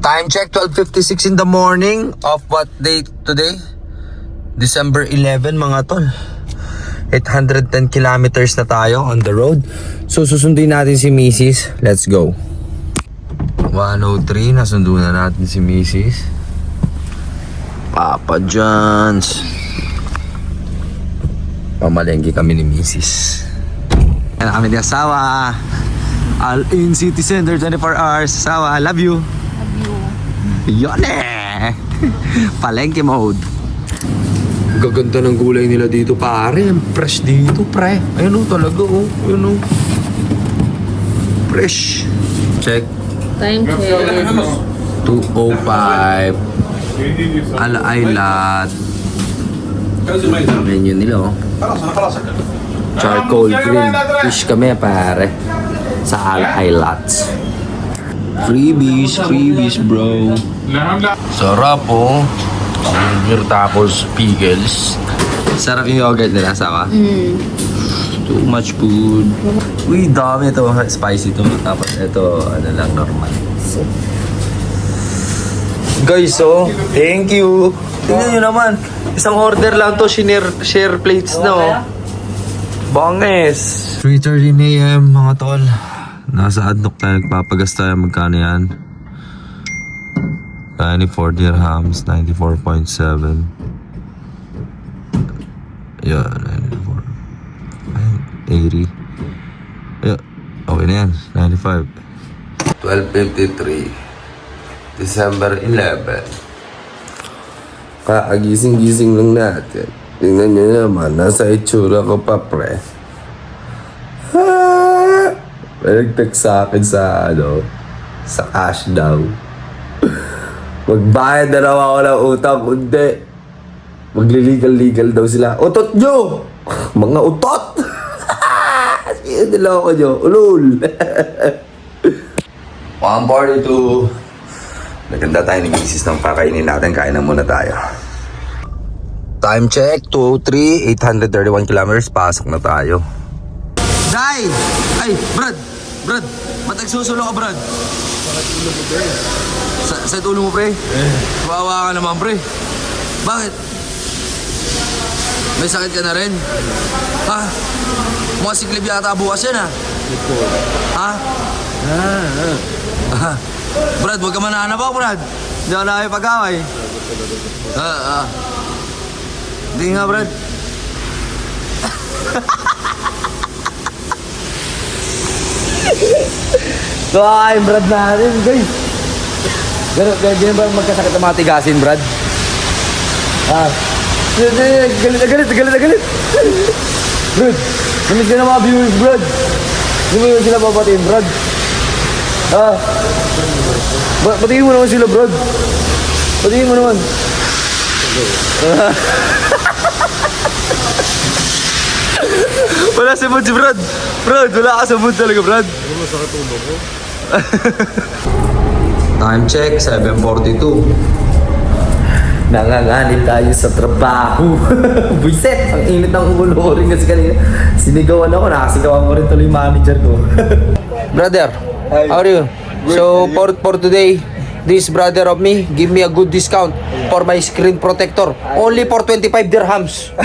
Time check, 12:56 in the morning of what day today? December 11 mga tol. 810 kilometers na tayo on the road. So susundin natin si Mrs. Let's go. 103, nasundo na natin si Mrs. Papa John's. Pamalengke kami ni Mrs. Yan kami ni asawa. All in city center 24 hours. Asawa, I love you. Yun eh. Palengke mode. Gaganda ng gulay nila dito pare. Fresh dito pre. Ayun o talaga o. Ayun o. Fresh. Check. Time check. 2:05. Ala-aylat. Menu nila o. Charcoal grill fish kami pare. Sa ala-aylats. Freebies bro. Sarap oh. Burger tapos pickles. Sarap yung yogurt nila, sama? Too much food. Uy, dami ito. Spicy ito. Tapos ito, ano lang, normal. Guys, oh, thank you. Tingnan nyo naman. Isang order lang to. Share plates na, oh. Banges. 3:30 a.m. mga tol. Nasa Adnok tayo. Nagpapagas tayo. Magkano yan? 94 dirhams, 94.7. Yeah, 94. 80. Yeah, okay na yan. 95. 12:53. December 11. Kaagising-gising lang natin. Tingnan nyo naman, nasa itsura ko pa, pre. May nag-text sa akin sa, sa cash daw. Magbayad na raw ako ng utang, kundi magliligal-ligal daw sila. Utot nyo! Mga utot! Sino nila ako nyo? Ulul! 142. Naganda tayo ni Mrs. ng pakainin natin. Kain na muna tayo. Time check, 2:03, 831 kilometers. Pasok na tayo. Day! Ay, Brad! Brad! Matagsusulo ka, Brad! Sa ulo mo, pre? Kawawa ka naman, pre. Bakit? May sakit ka na rin? Ha? Mga siklib yata bukas yan, ha? Ha? Brad, huwag ka mananabaw, Brad. Hindi ako nakipag-away. Hindi nga, Brad. So, ayun, Brad natin, guys. Ganyan ba magkasakit ng mga tigasin, Brad? Galit. Brad, namiss ka na mga viewers, Brad. Hindi mo yun sila papatiin, Brad. Patingin mo naman sila, Brad. Patingin mo naman. Wala sa mood si Brad. Brad, wala ka sa mood talaga, Brad. Wala sa katulo ko. Time check, 7:42. Nanganganib tayo sa trabaho. Buiset, ang init ng ulo rin kasi kanina. Sinigawan ako, nakasigawan ko rin tuloy yung manager ko. Brother, how are you? So, for today, this brother of me, give me a good discount for my screen protector. Only for 25 dirhams.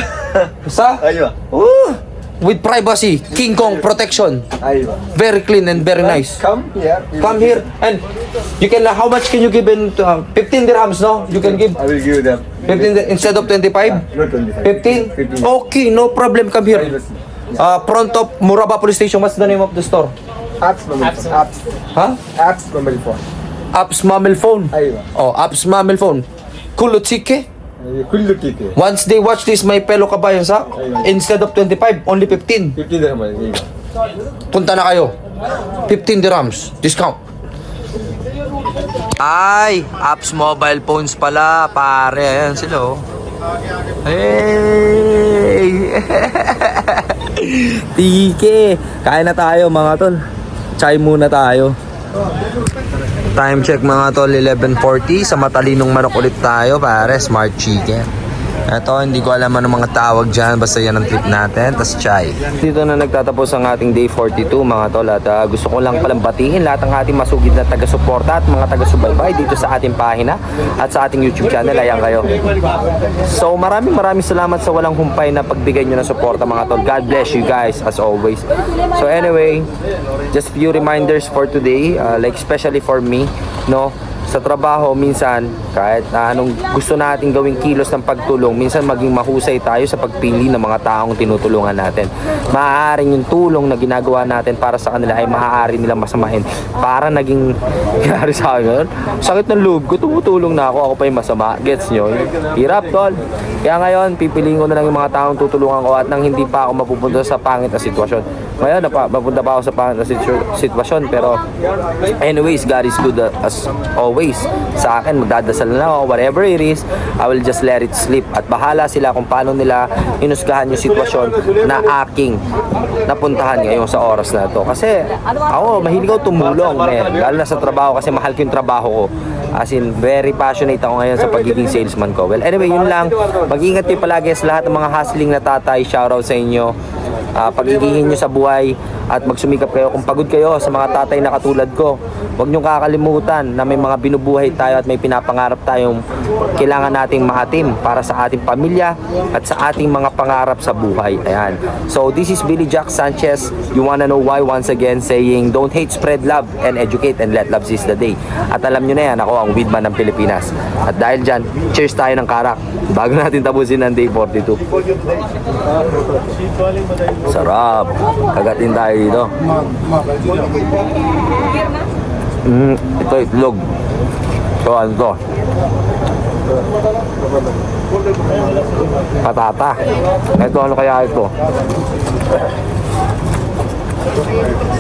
Sa? Aywa. With privacy, King Kong protection. Aywa. Very clean and very nice. Come here. Come here and you can, how much can you give in 15 dirhams, no? You can give I will give them 15 instead of 25? not 25. 15? Okay, no problem, come here. Front of Muraba Police Station, what's the name of the store? Apps number 4. Apps. Huh? Apps number 4. Apps Mamel Phone. Aywa. Oh, Apps Mamel Phone. Kulutsike. Kullu kike. Once they watch this, my fellow kabayan sa, instead of 25, only 15. 15 dirham. Aywa. Punta na kayo. 15 dirhams. Discount. Ay, Apps mobile phones pala, pare. Ayan sila, oh. Hey! Tike! Kain na tayo, mga tol. Chai muna tayo. Time check, mga tol, 11:40. Sa matalinong manok ulit tayo, pare. Smart chicken. Ito, hindi ko alam ano mga tawag dyan. Basta yan ang trip natin. Tas chai. Dito na nagtatapos ang ating day 42 mga tol. At gusto ko lang palang batiin lahat ng ating masugid na taga-suporta at mga taga-subaybay dito sa ating pahina at sa ating YouTube channel. Ayan kayo. So maraming salamat sa walang humpay na pagbigay nyo ng suporta mga tol. God bless you guys as always. So anyway, just few reminders for today. Like especially for me, no? Sa trabaho, minsan, kahit anong gusto nating gawing kilos ng pagtulong, minsan maging mahusay tayo sa pagpili ng mga taong tinutulungan natin. Maaaring yung tulong na ginagawa natin para sa kanila ay maaari nilang masamain. Para naging, kaya sa akin, sakit ng loob ko, tumutulong na ako pa yung masama. Gets nyo? Hirap, tol. Kaya ngayon, pipiliin ko na lang yung mga taong tutulungan ko at nang hindi pa ako mapupunta sa pangit na sitwasyon. Ngayon, mapunta pa ako sa pangit na sitwasyon, pero anyways, God is good as always. Sa akin, magdadasal na ako, whatever it is, I will just let it slip. At bahala sila kung paano nila inusgahan yung sitwasyon na aking napuntahan ngayon sa oras na to. Kasi ako, mahilig ako tumulong, lalo na sa trabaho kasi mahal ko yung trabaho ko. As in, very passionate ako ngayon sa pagiging salesman ko. Well, anyway, yun lang. Mag-ingat kayo palagi sa lahat ng mga hustling na tatay. Shoutout sa inyo. Pag-igihin nyo sa buhay at magsumikap kayo. Kung pagod kayo sa mga tatay na katulad ko, huwag nyo kakalimutan na may mga binubuhay tayo at may pinapangarap tayong kailangan nating mahatim para sa ating pamilya at sa ating mga pangarap sa buhay. Ayan. So, this is Billy Jack Sanchez. You wanna know why? Once again, saying, don't hate, spread love, and educate, and let love seize the day. At alam nyo na yan, ako ang weedman ng Pilipinas. At dahil dyan, cheers tayo ng karak bago natin tapusin ang day 42. Sarap. Kagatin tayo dito. Ito itlog. So ano to? Patata. Ito ano kaya ito?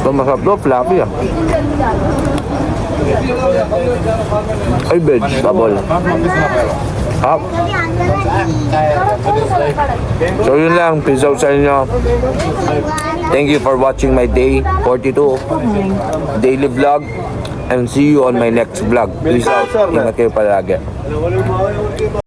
Ito masarap to. Fluffy ah. Ay vegetable. Hap. So yun lang. Peace out sa inyo. Thank you for watching my day 42 daily vlog and see you on my next vlog. Peace out. Ingat kayo palagi.